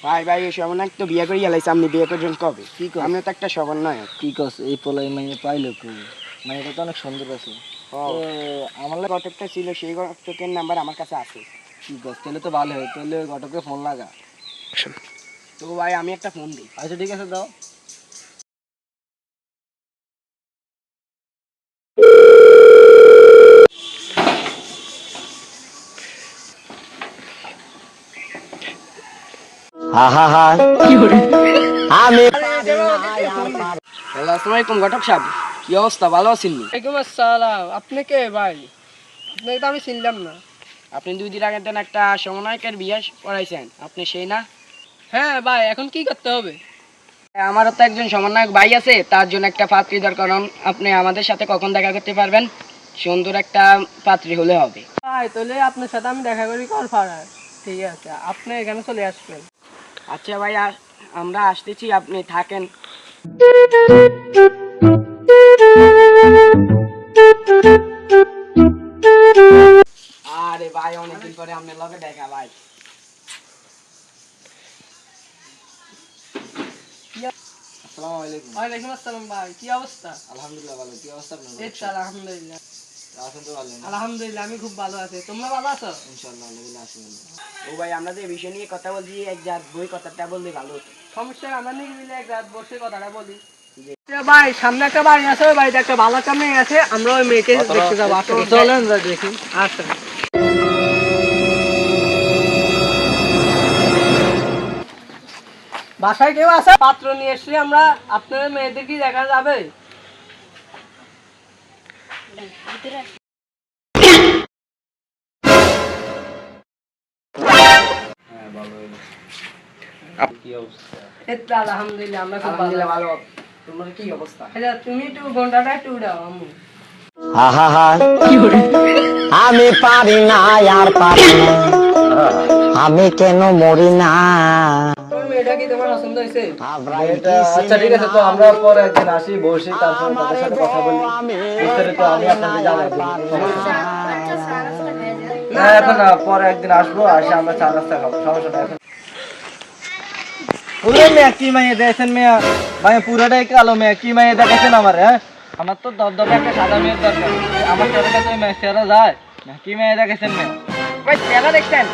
ভাই ভাই এই সমন্বয় তো বিয়ে করে গেলাইছে, আপনি বিয়ে করছেন কবে? কি কর আমিও তো একটা সমন্বয়। কি কস এই পোলাই মাইয়ে পাইলো কই? মাইয়াটা তো অনেক সুন্দর আছে। ও আমার ঘটকটা ছিল, সেই ঘটকের নাম্বার আমার কাছে আছে। কি কস? তাহলে তো ভালো হয়, তাহলে ওই ঘটকে ফোন লাগা। তো ভাই আমি একটা ফোন দিই। আচ্ছা ঠিক আছে, দাও। আসসালামু আলাইকুম ঘটক সাহেব, কি অবস্থা, ভালো আছেন? ওয়ালাইকুম আসসালাম। আপনি কে ভাই? আপনাকে তো আমি চিনলাম না। আপনি 2 দিন আগে দেন একটা সমন্বয়কের বিয়ে করাইছেন, আপনি সেই না? হ্যাঁ ভাই, এখন কি করতে হবে? আমারও তো একজন সমন্বয়ক ভাই আছে, তার জন্য একটা পাত্রী দরকার। আপনি আমাদের সাথে কখন দেখা করতে পারবেন? সুন্দর একটা পাত্রী হলে হবে। ভাই তাহলে আপনার সাথে আমি দেখা করি কল পাড়ায়। ঠিক আছে, আপনি এখানে চলে আসবেন। আচ্ছা ভাই, আমরা আসতেছি, আপনি থাকেন। আরে ভাই অনেকদিন পরে আপনার লগে দেখা ভাই। আসসালামু আলাইকুম। ওয়ালাইকুম আসসালাম ভাই, কি অবস্থা? আলহামদুলিল্লাহ ভালো, কি অবস্থা আপনার? এই তো আলহামদুলিল্লাহ। আছেন তো ভালো? আলহামদুলিল্লাহ আমি খুব ভালো আছি, তোমরা ভালো আছো? ইনশাআল্লাহ আলহামদুলিল্লাহ আছি ভালো। ও ভাই আমরা যে বিষয় নিয়ে কথা বলছি, এক জাত বই কথাটা বললে ভালো হতো। সমস্যা আমরা নিয়ে মিলে এক রাত বসে কথাটা বলি। ভাই সামনে একটা বাড়ি আছে, ওই বাড়িতে একটা ভালো একটা মেয়ে আছে, আমরা ওই মেয়েকে দেখতে যাবো। চলেন যা দেখি। আচ্ছা বাসায় কেউ আছে? পাত্র নিয়ে এসছি আমরা, আপনাদের মেয়েদের কি দেখা যাবে? এই তো আলহামদুলিল্লাহ আমরা খুব ভালো। আলহামদুলিল্লাহ ভালো। তোমার কি অবস্থা? আচ্ছা তুমি একটু ঘন্টাটা একটু উঠাও আম্মু। আমি পারি না আর পারি না, আমি কেন মরি না। তোমার মেয়েটা কি তোমার পছন্দ হয়েছে? আচ্ছা ঠিক আছে, তো আমরা পরে একদিন আসি, বসি, তারপর তাদের সাথে কথা বলি, বিস্তারিত আমি আপনাকে জানাই দেবো। না এখন না, পরে একদিন আসবো, আসে আমরা চা নাস্তা খাবো, সমস্যা নাই। এখন ওরে মেয়া কি মাইয়ে দেখেছেন মেয়া, মাইয়া পুরোটাই কালো মেয়া, কি মাইয়ে দেখেছেন আমার? হ্যাঁ আমার তো দবদবে একটা সাদা মেয়ের দরকার, আমার চেহারা কাছে ওই চেহারা যায় না, কি মেয়ে দেখেছেন মেয়া? ভাই চেহারা দেখছেন?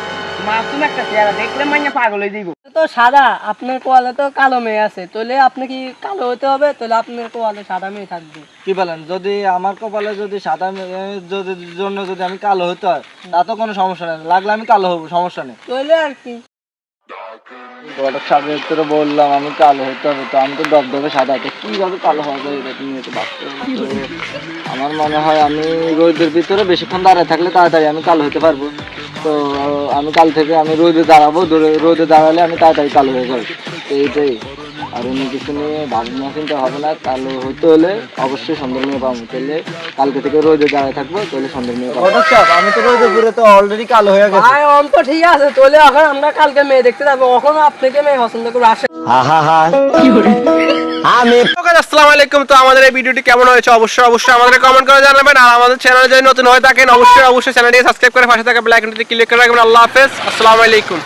মাসুম একটা চেহারা, দেখলে মাইয়া পাগল হয়ে যাইব। তো সাদা, আপনার কোয়ালে তো কালো মেয়ে আছে, তাহলে আপনি কি কালো হতে হবে? তাহলে আপনার কোয়ালে সাদা মেয়ে থাকবে। কি বলেন, যদি আমার কপালে যদি সাদা যদি জন্য যদি আমি কালো হতে হয়, তা তো কোনো সমস্যা নেই, লাগলে আমি কালো হবো, সমস্যা নেই। তাহলে আর কি, ঘটক সাহেবের তোরে বললাম আমি কালো হতে হবে, তো আমি তো দবদবে সাদা, তো কিভাবে কালো হবে এটা তুমি একটু ভাবতে হবে। তো আমার মনে হয় আমি রোদের ভিতরে বেশিক্ষণ দাঁড়ায় থাকলে তাড়াতাড়ি আমি কালো হতে পারবো। তো আমি কাল থেকে আমি রোদে দাঁড়াবো, রোদে দাঁড়ালে আমি তাড়াতাড়ি কালো হয়ে যাবো। তো এইটাই, আর অন্য কিছু নিয়ে ভাবনা চিন্তা হবে না। কালো হতে হলে অবশ্যই সুন্দর মেয়ে পাবো, তাহলে কালকে থেকে রোদে দাঁড়ায় থাকবো, তাহলে সুন্দর মেয়ে পাবো। আমি তো রোদে পুরে তো অলরেডি কালো হয়ে গেছে। ভাই অন্ত ঠিক আছে, তাহলে এখন আমরা কালকে মেয়ে দেখতে যাবো, এখন আপনাকে মেয়ে পছন্দ করে আসে। আমি আসসালামু আলাইকুম। তো আমাদের এই ভিডিওটি কেমন হয়েছে অবশ্যই আমাদের কমেন্ট করে জানাবেন। আর আমাদের চ্যানেলে যদি নতুন হয়ে থাকেন অবশ্যই চ্যানেলটি সাবস্ক্রাইব করে পাশে থাকা বেল আইকনটি ক্লিক করে রাখবেন। আল্লাহ হাফেজ, আসসালামু আলাইকুম।